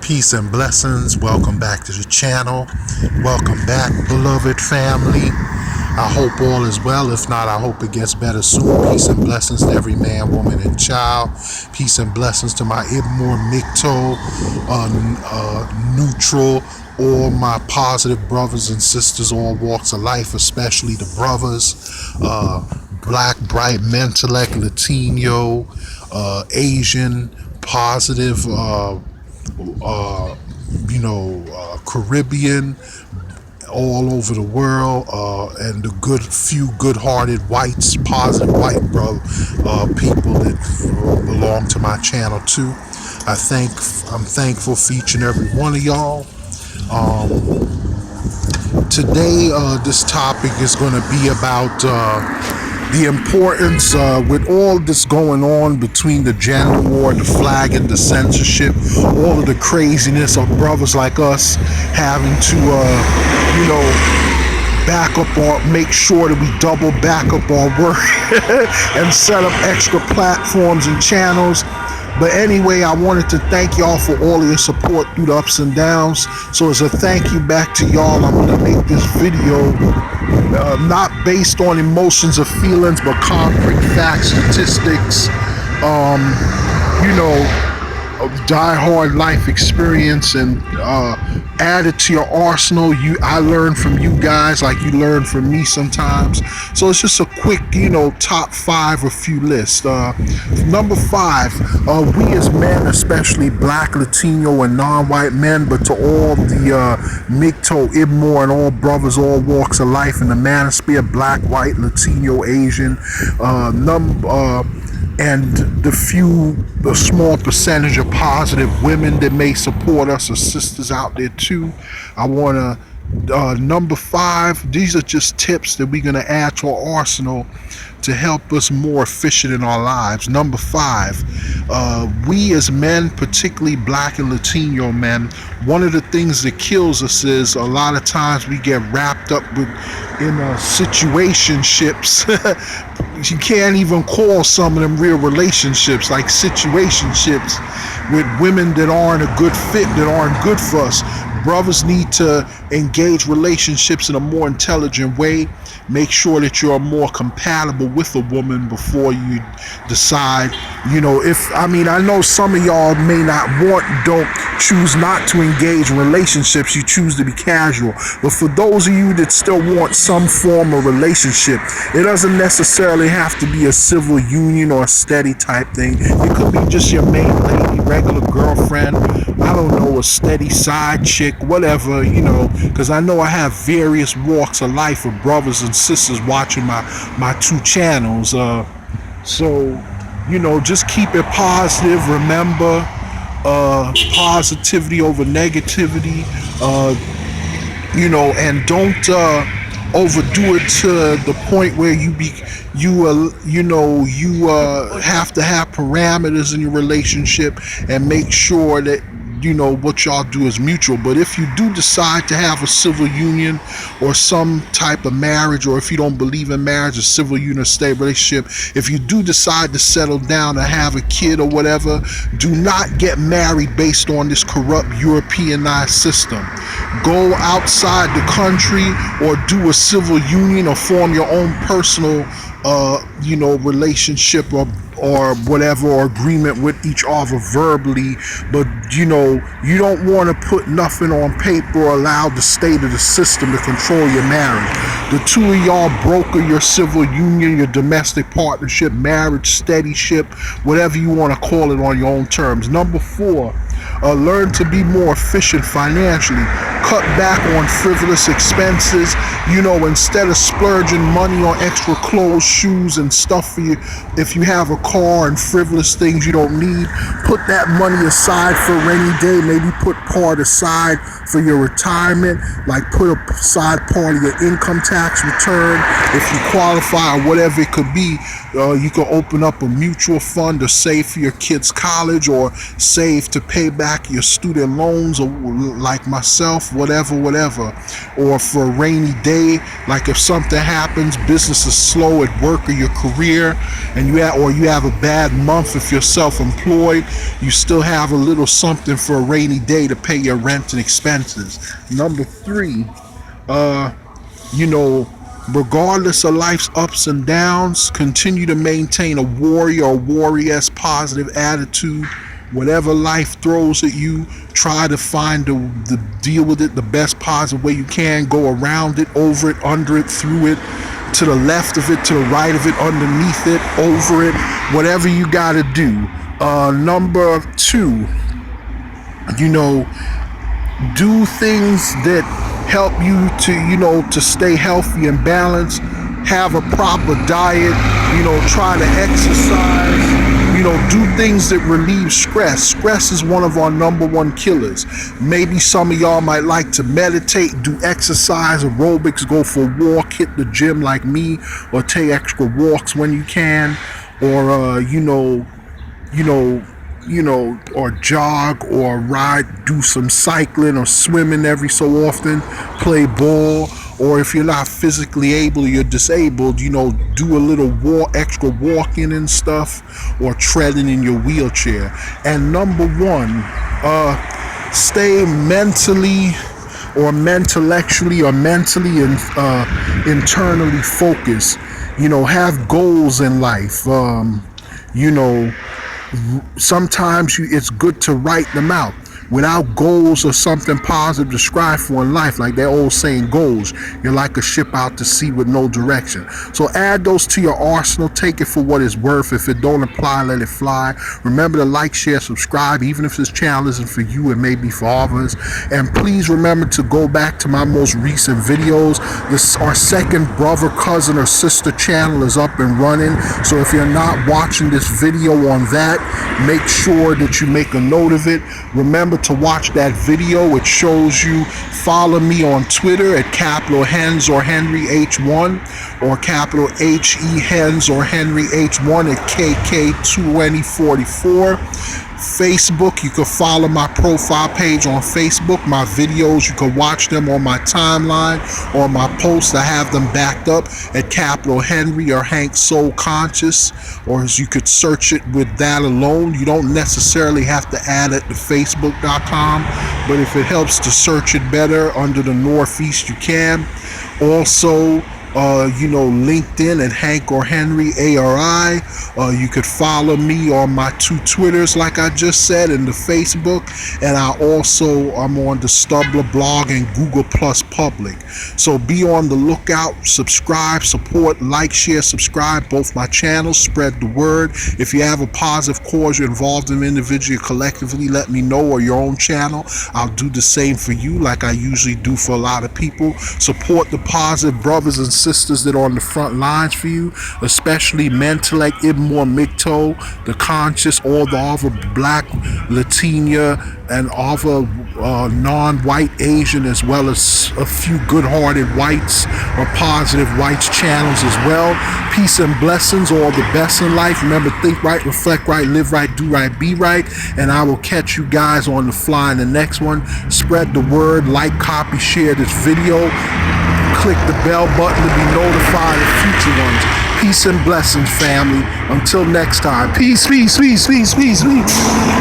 Peace and blessings. Welcome back to the channel. Welcome back, beloved family. I hope all is well. If not, I hope it gets better soon. Peace and blessings to every man, woman, and child. Peace and blessings to my IBMOR.MGTOW, neutral, all my positive brothers and sisters, all walks of life, especially the brothers, black, bright, mentellect, Latino, Asian, positive, Caribbean, all over the world, and the few good-hearted whites, positive white people that belong to my channel too. I'm thankful for each and every one of y'all. Today, this topic is going to be about the importance, with all this going on between the gender war, the flag, and the censorship, all of the craziness of brothers like us having to, back up make sure that we double back up our work and set up extra platforms and channels. But anyway, I wanted to thank y'all for all of your support through the ups and downs. So as a thank you back to y'all, I'm going to make this video not based on emotions or feelings, but concrete facts, statistics, die-hard life experience, and add it to your arsenal. I learn from you guys like you learn from me sometimes. So it's just a quick, top 5 or few list. Number 5, we as men, especially black, Latino, and non-white men, but to all the MGTOW, IBMOR, and all brothers, all walks of life in the manosphere, black, white, Latino, Asian, and the small percentage of positive women that may support us, or sisters out there too. I want to, number 5, these are just tips that we're going to add to our arsenal to help us more efficient in our lives. Number 5, we as men, particularly black and Latino men, one of the things that kills us is a lot of times we get wrapped up in situationships. You can't even call some of them real relationships, like situationships with women that aren't a good fit, that aren't good for us. Brothers need to engage relationships in a more intelligent way. Make sure that you're more compatible with a woman before you decide, I know some of y'all may don't choose not to engage in relationships. You choose to be casual. But for those of you that still want some form of relationship, it doesn't necessarily have to be a civil union or a steady type thing. It could be just your main lady, regular girlfriend, I don't know, a steady side chick, whatever, because I know I have various walks of life of brothers and sisters watching my 2 channels. So just keep it positive. Remember, positivity over negativity, and don't overdo it to the point where you have to have parameters in your relationship, and make sure that what y'all do is mutual. But if you do decide to have a civil union or some type of marriage, or if you don't believe in marriage, a civil union or stable relationship, if you do decide to settle down and have a kid or whatever, do not get married based on this corrupt Europeanized system. Go outside the country, or do a civil union, or form your own personal relationship or whatever, or agreement with each other verbally. But you don't want to put nothing on paper or allow the state of the system to control your marriage. The 2 of y'all broker your civil union, your domestic partnership, marriage, steadyship, whatever you want to call it, on your own terms. Number 4, learn to be more efficient financially. Cut back on frivolous expenses. Instead of splurging money on extra clothes, shoes, and stuff for you, if you have a car and frivolous things you don't need, put that money aside for a rainy day. Maybe put part aside for your retirement, like put aside part of your income tax return if you qualify, or whatever it could be. You can open up a mutual fund to save for your kids' college, or save to pay back your student loans, or like myself, whatever, or for a rainy day, like if something happens, business is slow at work or your career, and you have a bad month if you're self-employed, you still have a little something for a rainy day to pay your rent and expenses. Number 3, regardless of life's ups and downs, continue to maintain a warrior or warrior's positive attitude. Whatever life throws at you, try to find the deal with it the best positive way you can. Go around it, over it, under it, through it, to the left of it, to the right of it, underneath it, over it, whatever you got to do. Number 2, do things that help you to stay healthy and balanced. Have a proper diet, try to exercise, do things that relieve stress. Stress is one of our number 1 killers. Maybe some of y'all might like to meditate, do exercise, aerobics, go for a walk, hit the gym like me, or take extra walks when you can, or or jog or ride, do some cycling or swimming every so often, play ball, or if you're not physically able, you're disabled, do a little extra walking and stuff, or treading in your wheelchair. And number 1, stay mentally or intellectually or mentally and internally focused. Have goals in life. Sometimes it's good to write them out. Without goals or something positive to strive for in life, like that old saying goes, you're like a ship out to sea with no direction. So add those to your arsenal. Take it for what it's worth. If it don't apply, let it fly. Remember to like, share, subscribe. Even if this channel isn't for you, it may be for others. And please remember to go back to my most recent videos. Our second brother, cousin, or sister channel is up and running. So if you're not watching this video on that, make sure that you make a note of it. Remember to watch that video. It shows you. Follow me on Twitter at capital Hens or Henry H1, or capital HE Hens or Henry H1 at KK2044. Facebook, you can follow my profile page on Facebook. My videos, you can watch them on my timeline or my posts. I have them backed up at capital Henry or Hank Soul Conscious, or as you could search it with that alone. You don't necessarily have to add it to facebook.com, but if it helps to search it better under the Northeast, you can. Also, LinkedIn at Hank or Henry ARI. You could follow me on my 2 Twitters, like I just said, and the Facebook. And I'm on the Stubler blog and Google Plus Public. So be on the lookout. Subscribe, support, like, share, subscribe both my channels. Spread the word. If you have a positive cause you're involved in individually or collectively, let me know, or your own channel. I'll do the same for you, like I usually do for a lot of people. Support the positive brothers and sisters that are on the front lines for you, especially mental, like IBMOR.MGTOW, the conscious, all the other black, Latina, and other non-white Asian, as well as a few good-hearted whites or positive whites channels as well. Peace and blessings, all the best in life. Remember, think right, reflect right, live right, do right, be right, and I will catch you guys on the fly in the next one. Spread the word, like, copy, share this video. Click the bell button to be notified of future ones. Peace and blessings, family. Until next time. Peace, peace, peace, peace, peace, peace.